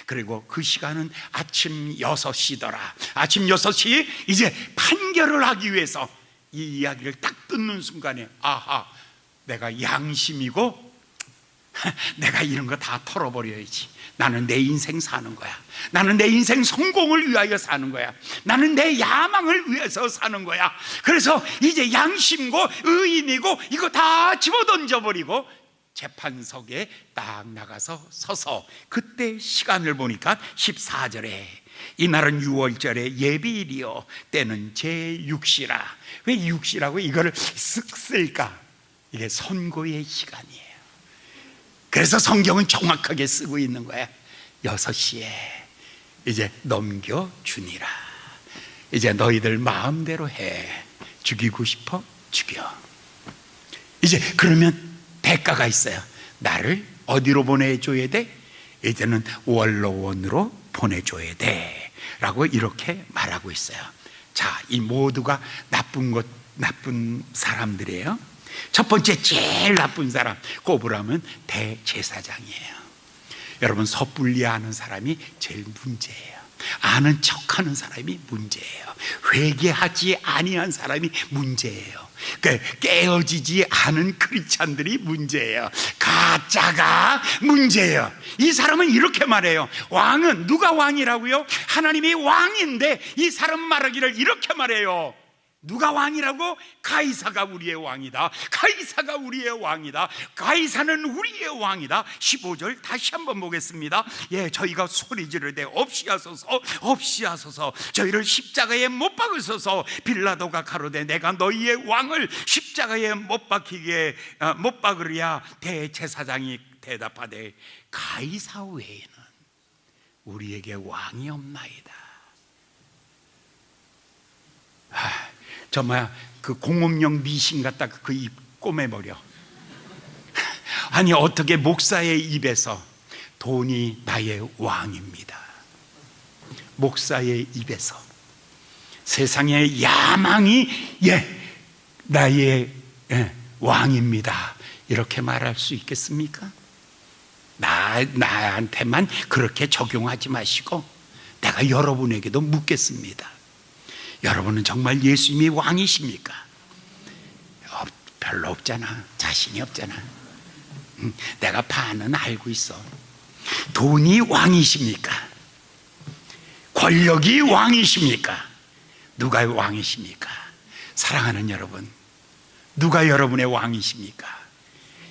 그리고 그 시간은 아침 6시더라. 아침 6시, 이제 판결을 하기 위해서 이 이야기를 딱 듣는 순간에 내가 양심이고 내가 이런 거 다 털어버려야지. 나는 내 인생 사는 거야. 나는 내 인생 성공을 위하여 사는 거야. 나는 내 야망을 위해서 사는 거야. 그래서 이제 양심고 의인이고 이거 다 집어던져버리고 재판석에 딱 나가서 서서, 그때 시간을 보니까 14절에 이날은 6월절에 예비일이요 때는 제6시라. 왜 6시라고 이거를 쓱 쓸까? 이게 선고의 시간이에요. 그래서 성경은 정확하게 쓰고 있는 거야. 6시에 이제 넘겨주니라. 이제 너희들 마음대로 해. 죽이고 싶어? 죽여. 이제 그러면 대가가 있어요. 나를 어디로 보내줘야 돼? 이제는 원로원으로 보내줘야 돼 라고 이렇게 말하고 있어요. 자, 이 모두가 나쁜 사람들이에요. 첫 번째 제일 나쁜 사람 꼽으라면 대제사장이에요. 여러분, 섣불리 아는 사람이 제일 문제예요. 아는 척하는 사람이 문제예요. 회개하지 아니한 사람이 문제예요. 깨어지지 않은 크리스찬들이 문제예요. 가짜가 문제예요. 이 사람은 이렇게 말해요. 왕은 누가 왕이라고요? 하나님이 왕인데 이 사람 말하기를 이렇게 말해요. 누가 왕이라고? 가이사가 우리의 왕이다. 가이사가 우리의 왕이다. 가이사는 우리의 왕이다. 15절 다시 한번 보겠습니다. 예, 저희가 소리 지를 때 없이 하소서 저희를 십자가에 못 박으소서. 빌라도가 가로되 내가 너희의 왕을 십자가에 못 박으랴. 대제사장이 대답하되 가이사 외에는 우리에게 왕이 없나이다. 그 공업용 미신 갖다 그 입 꼬매버려. 아니, 어떻게 목사의 입에서 돈이 나의 왕입니다. 목사의 입에서 세상의 야망이 나의 왕입니다 이렇게 말할 수 있겠습니까? 나한테만 그렇게 적용하지 마시고 내가 여러분에게도 묻겠습니다. 여러분은 정말 예수님이 왕이십니까? 별로 없잖아. 자신이 없잖아. 내가 반은 알고 있어. 돈이 왕이십니까? 권력이 왕이십니까? 누가 왕이십니까? 사랑하는 여러분, 누가 여러분의 왕이십니까?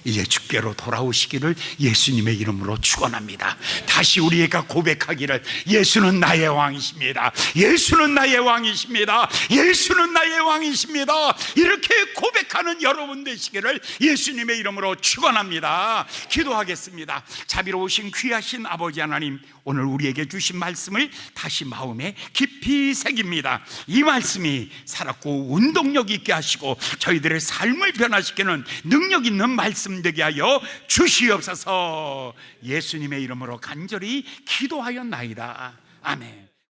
이제 주께로 돌아오시기를 예수님의 이름으로 축원합니다. 다시 우리가 고백하기를 예수는 나의 왕이십니다. 예수는 나의 왕이십니다. 예수는 나의 왕이십니다. 이렇게 고백하는 여러분 되시기를 예수님의 이름으로 축원합니다. 기도하겠습니다. 자비로우신 귀하신 아버지 하나님, 오늘 우리에게 주신 말씀을 다시 마음에 깊이 새깁니다. 이 말씀이 살았고 운동력 있게 하시고 저희들의 삶을 변화시키는 능력 있는 말씀 되게 하여 주시옵소서. 예수님의 이름으로 간절히 기도하였나이다. 아멘.